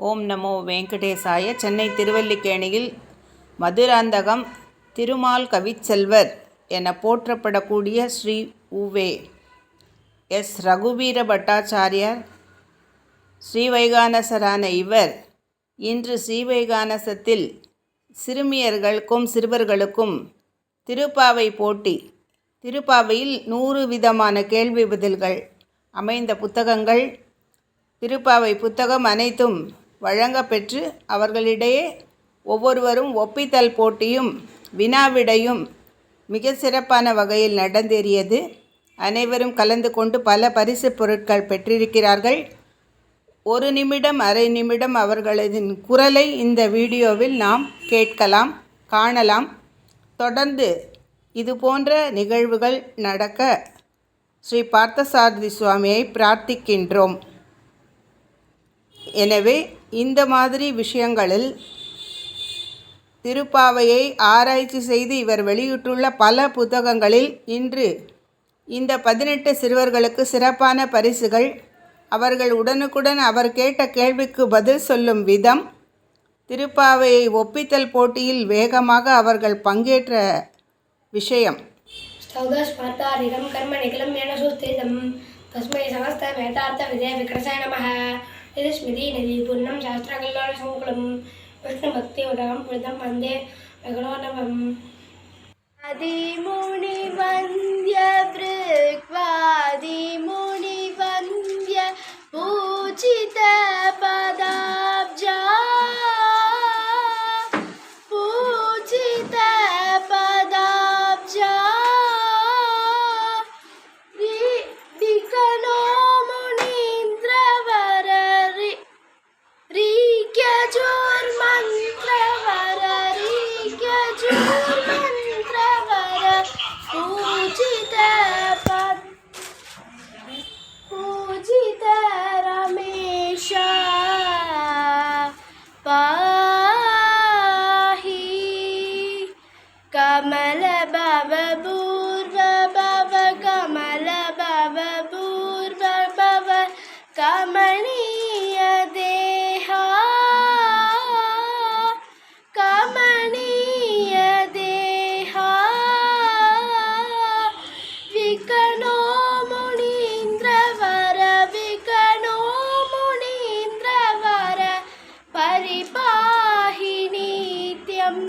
ஓம் நமோ வெங்கடேசாய. சென்னை திருவல்லிக்கேணியில் மதுராந்தகம் திருமால் கவிச்செல்வர் என போற்றப்படக்கூடிய ஸ்ரீ உவே எஸ் ரகுவீர பட்டாச்சாரியார் ஸ்ரீவைகானசரான இவர் இன்று ஸ்ரீவைகானசத்தில் சிறுமியர்களுக்கும் சிறுவர்களுக்கும் திருப்பாவை போட்டி, திருப்பாவையில் 100 விதமான கேள்வி பதில்கள் அமைந்த புத்தகங்கள், திருப்பாவை புத்தகம் அனைத்தும் வழங்கப்பெற்று அவர்களிடையே ஒவ்வொருவரும் ஒப்பித்தல் போட்டியும் வினாவிடையும் மிக சிறப்பான வகையில் நடந்தேறியது. அனைவரும் கலந்து கொண்டு பல பரிசு பொருட்கள் பெற்றிருக்கிறார்கள். 1 நிமிடம் அரை நிமிடம் அவர்களது குரலை இந்த வீடியோவில் நாம் கேட்கலாம், காணலாம். தொடர்ந்து இது போன்ற நிகழ்வுகள் நடக்க ஸ்ரீ பார்த்தசாரதி சுவாமியை பிரார்த்திக்கின்றோம். எனவே இந்த மாதிரி விஷயங்களில் திருப்பாவையை ஆராய்ச்சி செய்து இவர் வெளியிட்டுள்ள பல புத்தகங்களில் இன்று இந்த 18 சிறுவர்களுக்கு சிறப்பான பரிசுகள், அவர்கள் உடனுக்குடன் அவர் கேட்ட கேள்விக்கு பதில் சொல்லும் விதம், திருப்பாவையை ஒப்பித்தல் போட்டியில் வேகமாக அவர்கள் பங்கேற்ற விஷயம். இது ஸ்மிருதி நதி பூர்ணம் சாஸ்திரகல்யாண சங்குலம் விஷ்ணு பக்தி உலகம் புரிதம் வந்தே வெங்கடோதமம். ஆதிமுனி வந்திய பிருக்வாதி முனி வந்திய பூஜித பதாப்ஜா பூஜித பதாப்ஜா कमल भव पूर्व भव कमल भव पूर्व भव कमनीय देहा कमनीय देहा विकनो मुनीन्द्रवर विकनो मुनीन्द्रवर परिपाहि नित्यम्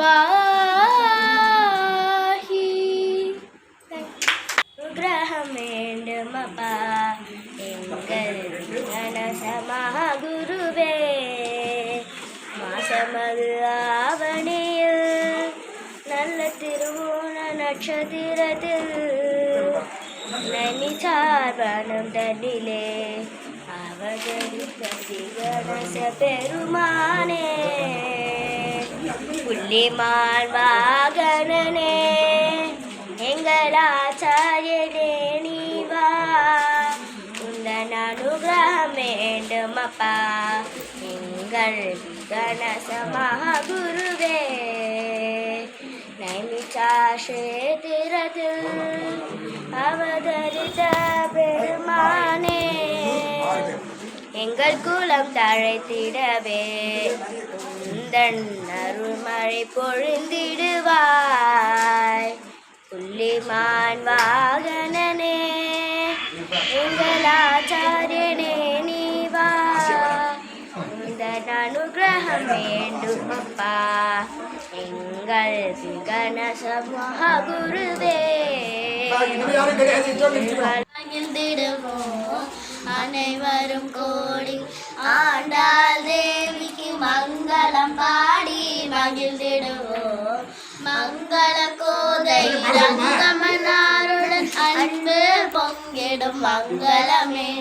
பாஹி. கிரகம் வேண்டுமப்பா எங்கள் மனசமாக குருவே, மாசமது ஆவணியில் நல்ல திருவோண நட்சத்திரத்தில் நனிச்சார்வனம் தன்னிலே அவதரித்த கணேச பெருமானே, புள்ளிமான் வாகனனே எங்கள் ஆச்சாரியனே நீவா, உந்தன் அனுகிரகம் வேண்டுமப்பா எங்கள் கணசமாக குருவே. நைமிஷாஷேத்திரத்தில் அவதரித்த பெருமானே, எங்கள் குலம் தழைத்திடவே உந்தன் அருள்மழை பொழிந்திடுவாய். புள்ளிமான் வாகனனே எங்கள் ஆச்சாரியனே நீவா, உந்தன் அனுகிரகம் வேண்டுமப்பா எங்கள் கணசமஹ குருவே. அனைவரும் கோடி ஆண்டாள் தேவிக்கு மங்களம் பாடி மகிழ்ந்திடுவோம். மங்கள கோதை ரங்கமன்னாருடன் அன்பு பொங்கிடும் மங்களமே,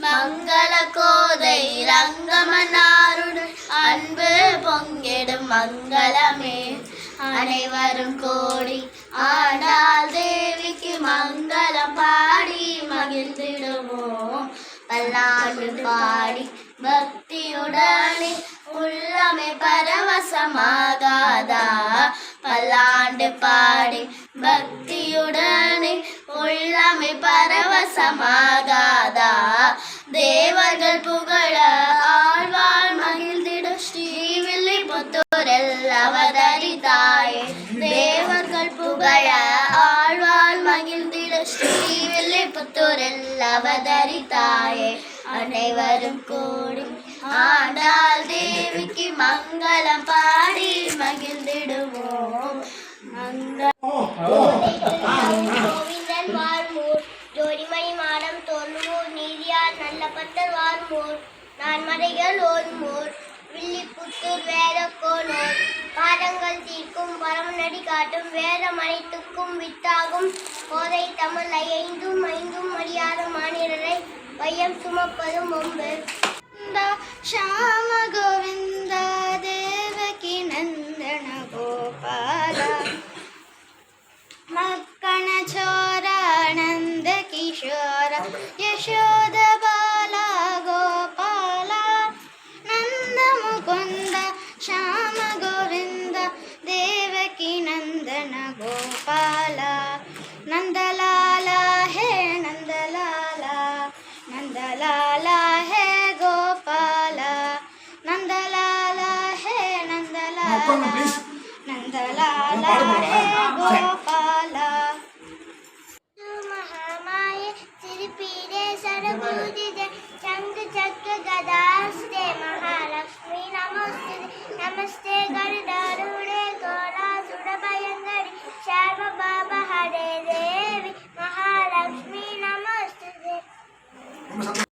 மங்கள கோதை ரங்கமன்னாருடன் அன்பு பொங்கிடும் மங்களமே. அனைவரும் கோடி ஆண்டாள் தேவிக்கு மங்களம் பாடி மகிழ்ந்திடுவோம். பல்லாண்டு பாடி பக்தியுடனே உள்ளமே பரவசமாகாதா, பல்லாண்டு பாடி பக்தியுடனே உள்ளமே பரவசமாகாதா, தேவர்கள் புகழ் தாயே அனைவரும் கூடி ஆண்டாள் தேவிக்கு மங்களம் பாடி மகிழ்ந்திடுவோம். கோவிந்தன் வாழ்மூர் ஜோதிமணி மாடம் தோல்வூர் நீதியார் நல்ல பத்தர் வாழ்மூர் நான் மறைகள் ஓர்மூர் வில்லிபுத்தூர் வேதக்கோனூர் பாதங்கள் தீர்க்கும் பரமநடி காட்டும் வேதம் அனைத்துக்கும் வித்தாகும் போதை தமிழ் ஐந்தும் அறியாத மாநிலரை வையம் சுமப்பதும் ஒன்று. ஷாம கோவிந்த தேவகி நந்தன கோபால மக்கண சோர நந்த கிஷோர யசோத பால கோபாಲ ನಂದ ಮುಕುಂದ ಶ್ಯಾಮ ಗೋವಿಂದ ದೇವಕಿ ನಂದನ ಗೋಪಾಲ ನಂದಲಾಲ ಹೇ ನಂದಲಾಲ ನಂದಲಾಲ ಹೇ ಗೋಪಾಲ ನಂದಲಾಲ ಹೇ ನಂದಲಾಲ ನಂದಲಾಲ ಹೇ ಗೋಪಾಲ